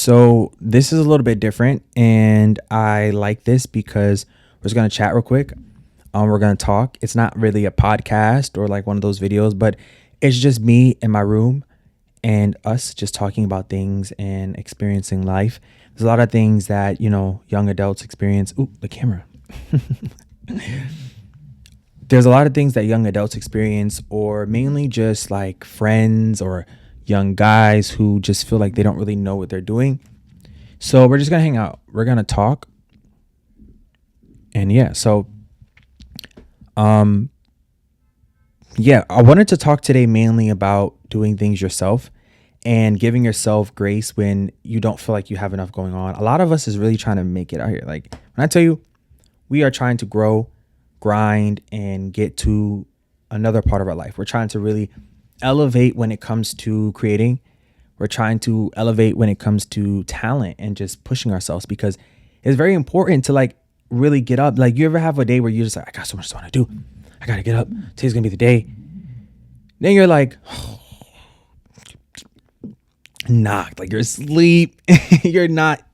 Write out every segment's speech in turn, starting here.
So this is a little bit different, and I like this because we're just gonna chat real quick. We're gonna talk. It's not really a podcast or like one of those videos, but it's just me in my room and us just talking about things and experiencing life. There's a lot of things that young adults experience. Ooh, the camera. There's a lot of things that young adults experience, or mainly just like friends or young guys who just feel like they don't really know what they're doing. So we're just gonna hang out. We're gonna talk, and um, I wanted to talk today mainly about doing things yourself and giving yourself grace when you don't feel like you have enough going on. A lot of us is really trying to make it out here. Like when I tell you, we are trying to grow, grind, and get to another part of our life. We're trying to really elevate when it comes to creating. We're trying to elevate when it comes to talent and just pushing ourselves, because it's very important to like really get up. Like, you ever have a day where you're just like, I got so much I want to do. I got to get up. Today's going to be the day. Then you're like, knocked, like you're asleep. You're not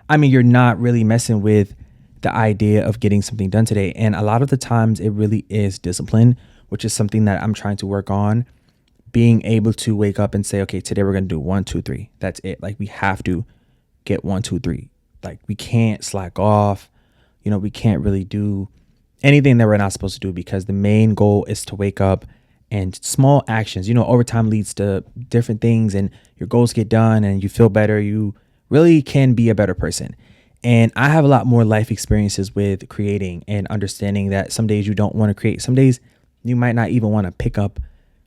really messing with the idea of getting something done today. And a lot of the times it really is discipline, which is something that I'm trying to work on. Being able to wake up and say, okay, today we're going to do 1, 2, 3. That's it. Like, we have to get 1, 2, 3. Like, we can't slack off. We can't really do anything that we're not supposed to do, because the main goal is to wake up, and small actions, over time leads to different things, and your goals get done and you feel better. You really can be a better person. And I have a lot more life experiences with creating and understanding that some days you don't want to create. Some days you might not even want to pick up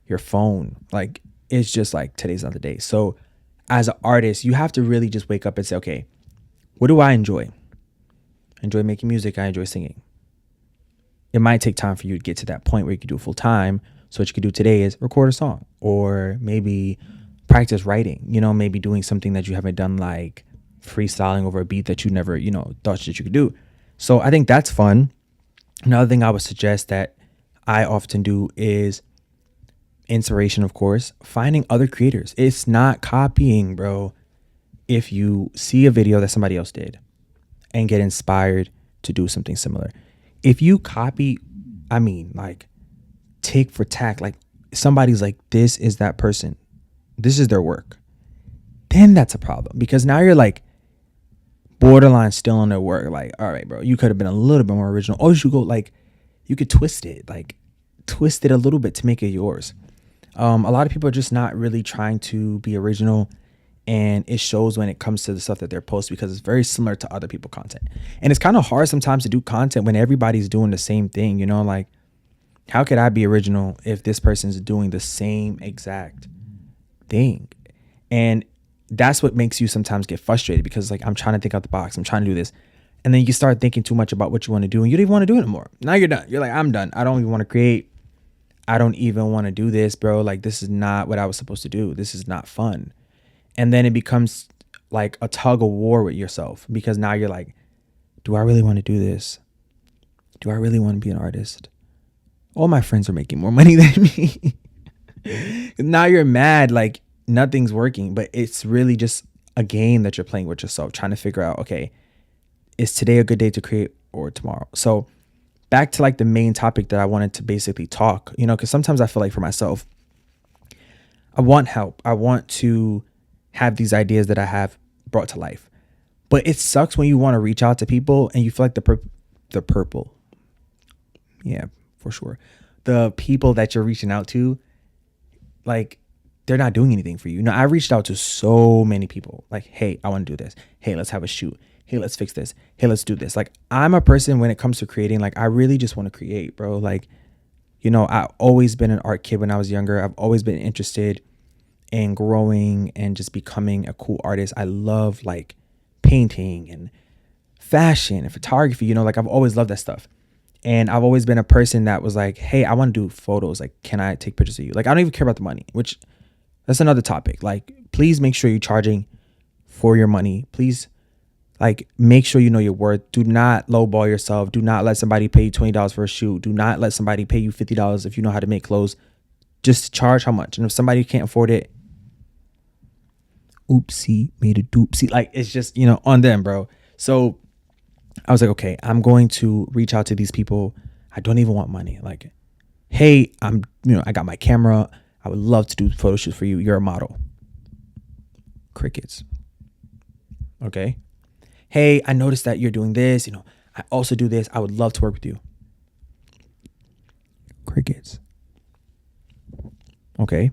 your phone. Like, it's just like, today's not the day. So as an artist, you have to really just wake up and say, okay, what do I enjoy? I enjoy making music. I enjoy singing. It might take time for you to get to that point where you can do it full time. So what you could do today is record a song, or maybe practice writing, maybe doing something that you haven't done, like freestyling over a beat that you never, thought that you could do. So I think that's fun. Another thing I would suggest that I often do is inspiration, of course, finding other creators. It's not copying, bro. If you see a video that somebody else did and get inspired to do something similar, if you copy, like tick for tack, like somebody's like, this is that person, this is their work, then that's a problem, because now you're like borderline still on their work. Like, all right, bro, you could have been a little bit more original, or you should go, like, you could twist it a little bit to make it yours. A lot of people are just not really trying to be original, and it shows when it comes to the stuff that they're posting, because it's very similar to other people's content. And it's kind of hard sometimes to do content when everybody's doing the same thing, like, how could I be original if this person's doing the same exact thing? And that's what makes you sometimes get frustrated, because like, I'm trying to think out the box. I'm trying to do this. And then you start thinking too much about what you want to do, and you don't even want to do it anymore. Now you're done. You're like, I'm done. I don't even want to create. I don't even want to do this, bro. Like, this is not what I was supposed to do. This is not fun. And then it becomes like a tug of war with yourself, because now you're like, do I really want to do this? Do I really want to be an artist? All my friends are making more money than me. Now you're mad, like nothing's working, but it's really just a game that you're playing with yourself, trying to figure out, okay, is today a good day to create, or tomorrow? So back to like the main topic that I wanted to basically talk, because sometimes I feel like for myself, I want help. I want to have these ideas that I have brought to life, but it sucks when you want to reach out to people and you feel like the purple. Yeah, for sure. The people that you're reaching out to, like, they're not doing anything for you. I reached out to so many people, like, hey, I want to do this. Hey, let's have a shoot. Hey, let's fix this. Hey, let's do this. Like, I'm a person, when it comes to creating, like, I really just want to create, bro. Like, I've always been an art kid when I was younger. I've always been interested in growing and just becoming a cool artist. I love like painting and fashion and photography, like, I've always loved that stuff. And I've always been a person that was like, hey, I want to do photos. Like, can I take pictures of you? Like, I don't even care about the money, which that's another topic. Like, please make sure you're charging for your money. Please, like, make sure you know your worth. Do not lowball yourself. Do not let somebody pay you $20 for a shoot. Do not let somebody pay you $50 if you know how to make clothes. Just charge how much. And if somebody can't afford it, Oopsie, made a doopsie. Like, it's just, on them, bro. So I was like, okay, I'm going to reach out to these people. I don't even want money. Like, hey, I got my camera. I would love to do photo shoots for you. You're a model. Crickets. Okay. Hey, I noticed that you're doing this. I also do this. I would love to work with you. Crickets. Okay.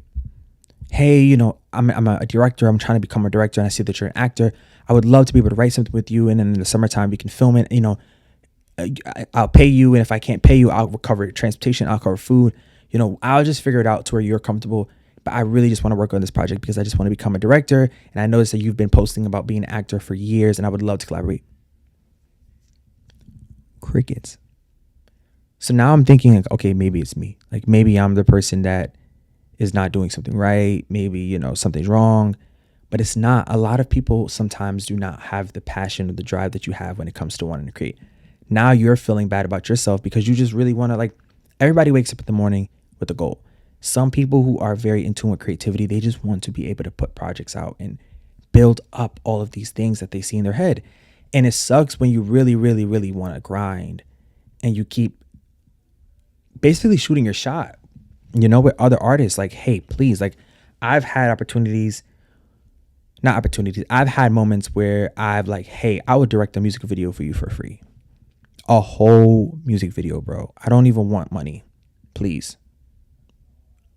Hey, I'm a director. I'm trying to become a director, and I see that you're an actor. I would love to be able to write something with you, and then in the summertime we can film it. I'll pay you, and if I can't pay you, I'll cover transportation. I'll cover food. I'll just figure it out to where you're comfortable. But I really just want to work on this project because I just want to become a director. And I noticed that you've been posting about being an actor for years, and I would love to collaborate. Crickets. So now I'm thinking, like, okay, maybe it's me. Like, maybe I'm the person that is not doing something right. Maybe, something's wrong. But it's not. A lot of people sometimes do not have the passion or the drive that you have when it comes to wanting to create. Now you're feeling bad about yourself because you just really want to, like, everybody wakes up in the morning with a goal. Some people who are very in tune with creativity, they just want to be able to put projects out and build up all of these things that they see in their head. And it sucks when you really, really, really want to grind and you keep basically shooting your shot, with other artists. Like, hey, please, like, I've had I've had moments where I've like, hey, I would direct a music video for you for free. A whole music video, bro. I don't even want money. Please.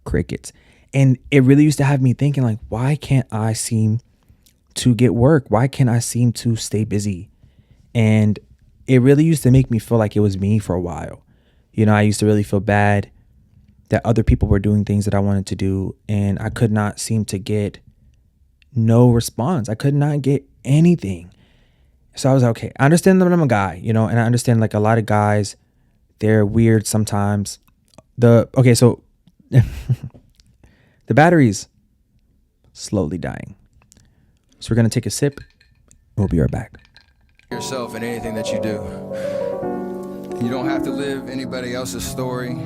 Crickets. And it really used to have me thinking, like, why can't I seem to get work? Why can't I seem to stay busy? And it really used to make me feel like it was me for a while. I used to really feel bad that other people were doing things that I wanted to do, and I could not seem to get no response. I could not get anything. So I was like, okay, I understand that I'm a guy, and I understand, like, a lot of guys, they're weird sometimes. So the battery's slowly dying. So we're going to take a sip. We'll be right back. Yourself in anything that you do. You don't have to live anybody else's story.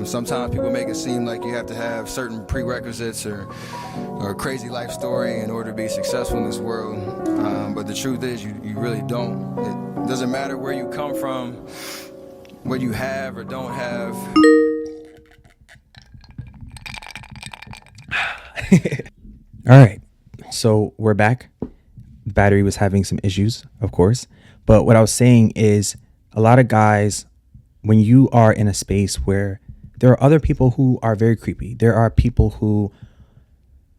Sometimes people make it seem like you have to have certain prerequisites or a crazy life story in order to be successful in this world. But the truth is you really don't. It doesn't matter where you come from, what you have or don't have. All right. So we're back. The battery was having some issues, of course. But what I was saying is a lot of guys, when you are in a space where there are other people who are very creepy, there are people who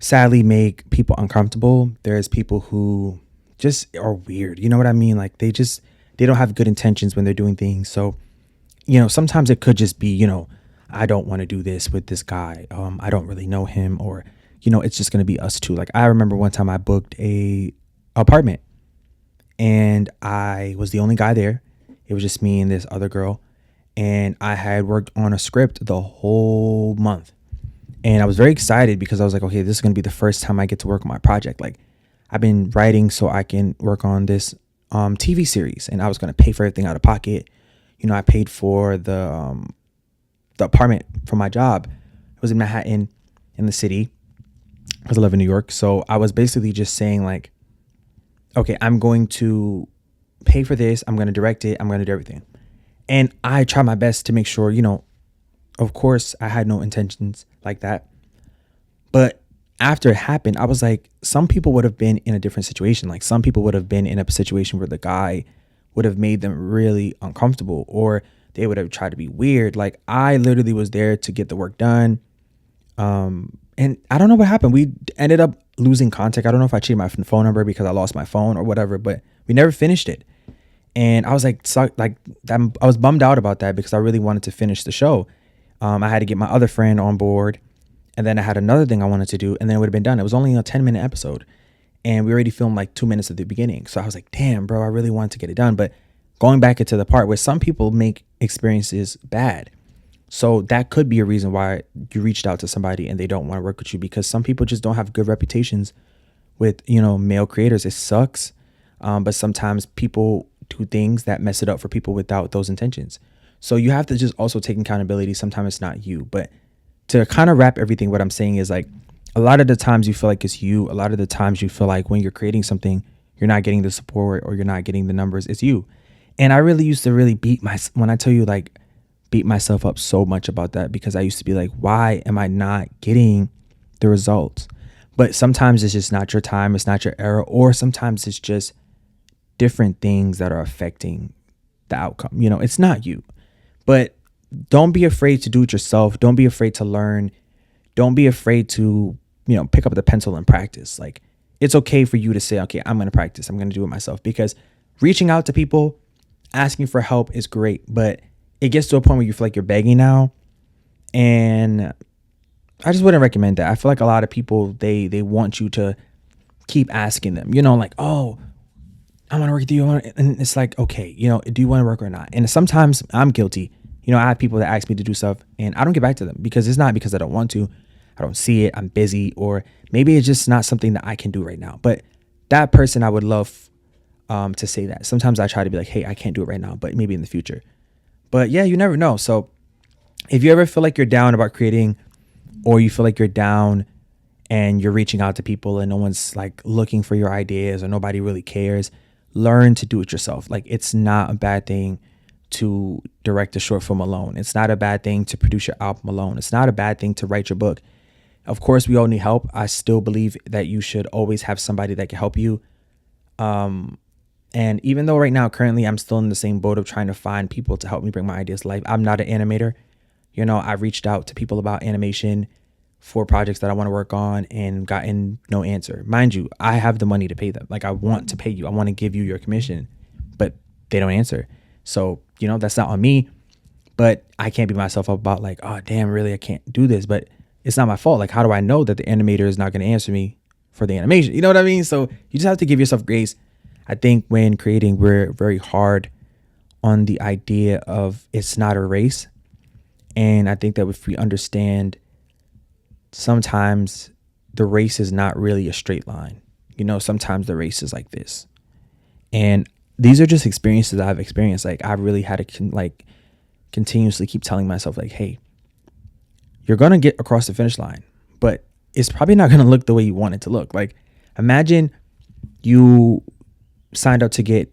sadly make people uncomfortable. There's people who just are weird. You know what I mean? Like, they don't have good intentions when they're doing things. So, sometimes it could just be, I don't want to do this with this guy. I don't really know him, or, it's just going to be us two. Like, I remember one time I booked a apartment and I was the only guy there. It was just me and this other girl. And I had worked on a script the whole month. And I was very excited because I was like, okay, this is going to be the first time I get to work on my project. Like, I've been writing so I can work on this TV series, and I was going to pay for everything out of pocket. I paid for the apartment for my job. It was in Manhattan, in the city, because I live in New York. So I was basically just saying, like, okay, I'm going to pay for this. I'm going to direct it. I'm going to do everything. And I try my best to make sure, of course, I had no intentions like that. But after it happened, I was like, some people would have been in a different situation. Like, some people would have been in a situation where the guy would have made them really uncomfortable, or they would have tried to be weird. Like, I literally was there to get the work done. And I don't know what happened. We ended up losing contact. I don't know if I changed my phone number because I lost my phone or whatever, but we never finished it. And I was like, I was bummed out about that because I really wanted to finish the show. I had to get my other friend on board, and then I had another thing I wanted to do, and then it would have been done. It was only a 10-minute episode, and we already filmed like 2 minutes at the beginning. So I was like, damn, bro, I really wanted to get it done. But going back into the part where some people make experiences bad. So that could be a reason why you reached out to somebody and they don't want to work with you, because some people just don't have good reputations with, male creators. It sucks. But sometimes people do things that mess it up for people without those intentions. So you have to just also take accountability. Sometimes it's not you. But to kind of wrap everything, what I'm saying is, like, A lot of the times you feel like it's you. A lot of the times you feel like when you're creating something, you're not getting the support or you're not getting the numbers. It's you. And I really used to really when I tell you like beat myself up so much about that, because I used to be like, why am I not getting the results? But sometimes it's just not your time, it's not your era, or sometimes it's just different things that are affecting the outcome. It's not you. But don't be afraid to do it yourself. Don't be afraid to learn. Don't be afraid to, pick up the pencil and practice. Like, it's okay for you to say, okay, I'm going to practice. I'm going to do it myself, because reaching out to people, asking for help is great, but it gets to a point where you feel like you're begging now. And I just wouldn't recommend that. I feel like a lot of people, they want you to keep asking them, like, oh, I want to work with you. And it's like, okay, do you want to work or not? And sometimes I'm guilty. I have people that ask me to do stuff and I don't get back to them, because it's not because I don't want to. I don't see it. I'm busy, or maybe it's just not something that I can do right now. But that person, I would love to say that. Sometimes I try to be like, hey, I can't do it right now, but maybe in the future. But yeah, you never know. So if you ever feel like you're down about creating, or you feel like you're down and you're reaching out to people and no one's like looking for your ideas or nobody really cares, learn to do it yourself. Like, it's not a bad thing to direct a short film alone. It's not a bad thing to produce your album alone. It's not a bad thing to write your book. Of course, we all need help. I still believe that you should always have somebody that can help you. And even though right now, currently, I'm still in the same boat of trying to find people to help me bring my ideas to life. I'm not an animator. I reached out to people about animation for projects that I want to work on and gotten no answer. Mind you, I have the money to pay them. Like, I want to pay you. I want to give you your commission, but they don't answer. So, that's not on me, but I can't beat myself up about like, oh, damn, really, I can't do this. But it's not my fault. Like, how do I know that the animator is not going to answer me for the animation? You know what I mean? So you just have to give yourself grace. I think when creating, we're very hard on the idea of it's not a race. And I think that if we understand, sometimes the race is not really a straight line. Sometimes the race is like this. And these are just experiences I've experienced. Like, I really had to continuously keep telling myself like, hey, you're going to get across the finish line, but it's probably not going to look the way you want it to look. Like, imagine you signed up to get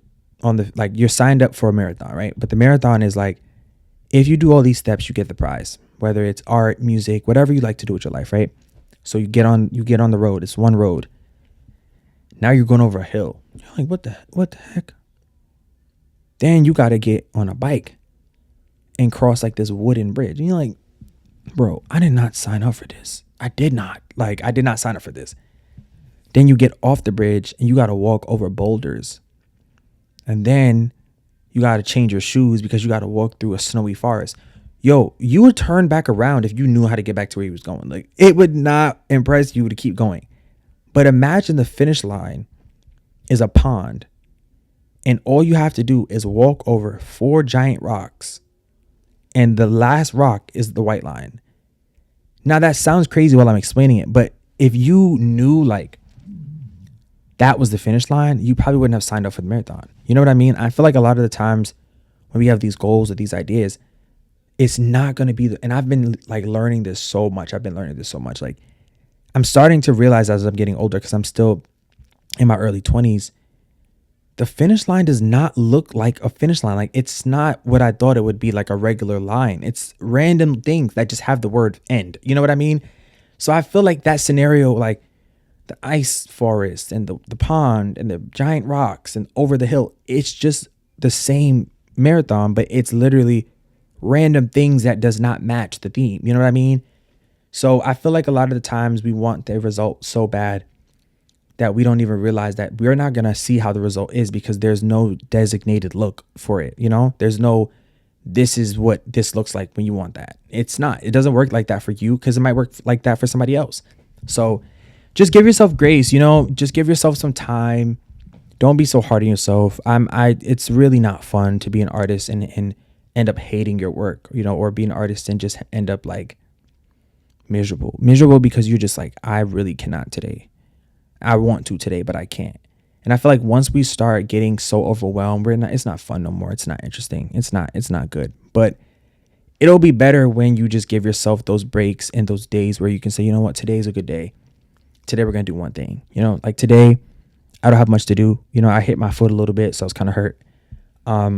you're signed up for a marathon, right? But the marathon is like, if you do all these steps, you get the prize, whether it's art, music, whatever you like to do with your life, right? So you get on the road. It's one road. Now you're going over a hill. You're like, what the heck? Then you got to get on a bike and cross like this wooden bridge. And you're like, bro, I did not sign up for this. I did not sign up for this. Then you get off the bridge and you got to walk over boulders. And then you got to change your shoes because you got to walk through a snowy forest. Yo, you would turn back around if you knew how to get back to where you was going. Like, it would not impress you to keep going. But imagine the finish line is a pond, and all you have to do is walk over 4 giant rocks, and the last rock is the white line. Now, that sounds crazy while I'm explaining it, but if you knew like that was the finish line, you probably wouldn't have signed up for the marathon. You know what I mean? I feel like a lot of the times when we have these goals or these ideas, it's not going to be and I've been like learning this so much. Like, I'm starting to realize as I'm getting older, because I'm still in my early 20s, the finish line does not look like a finish line. Like, it's not what I thought it would be, like a regular line. It's random things that just have the word end. You know what I mean? So I feel like that scenario, like the ice forest and the pond and the giant rocks and over the hill, it's just the same marathon, but it's literally random things that does not match the theme. You know what I mean? So I feel like a lot of the times we want the result so bad that we don't even realize that we're not going to see how the result is, because there's no designated look for it. There's no, this is what this looks like when you want that. It doesn't work like that for you, because it might work like that for somebody else. So just give yourself grace, just give yourself some time. Don't be so hard on yourself. It's really not fun to be an artist and end up hating your work, or be an artist and just end up like miserable because you're just like, I really cannot today. I want to today, but I can't. And I feel like once we start getting so overwhelmed, it's not fun no more. It's not interesting. It's not good. But it'll be better when you just give yourself those breaks and those days where you can say, you know what, today's a good day. today we're going to do one thing. You know, like today, I don't have much to do. You know, I hit my foot a little bit, so I was kind of hurt.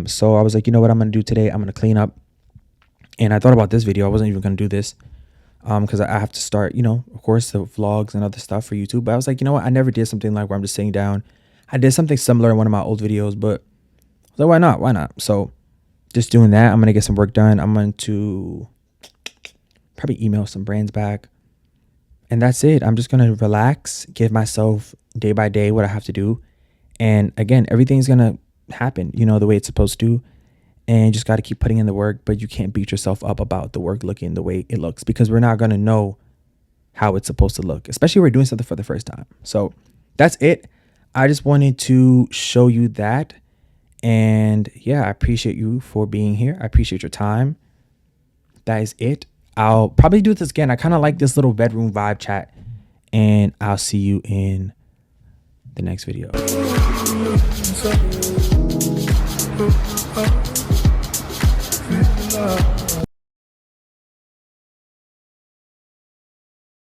So I was like, you know what I'm going to do today? I'm going to clean up. And I thought about this video. I wasn't even going to do this because I have to start, you know, of course, the vlogs and other stuff for YouTube. But I was like, you know what? I never did something like where I'm just sitting down. I did something similar in one of my old videos, but I was like, why not? Why not? So just doing that. I'm going to get some work done. I'm going to probably email some brands back. And that's it. I'm just going to relax, give myself day by day what I have to do. And again, everything's going to happen, you know, the way it's supposed to. And you just got to keep putting in the work, but you can't beat yourself up about the work looking the way it looks, because we're not going to know how it's supposed to look, especially if we're doing something for the first time. So that's it. I just wanted to show you that. And yeah, I appreciate you for being here. I appreciate your time. That is it. I'll probably do this again. I kind of like this little bedroom vibe chat, and I'll see you in the next video.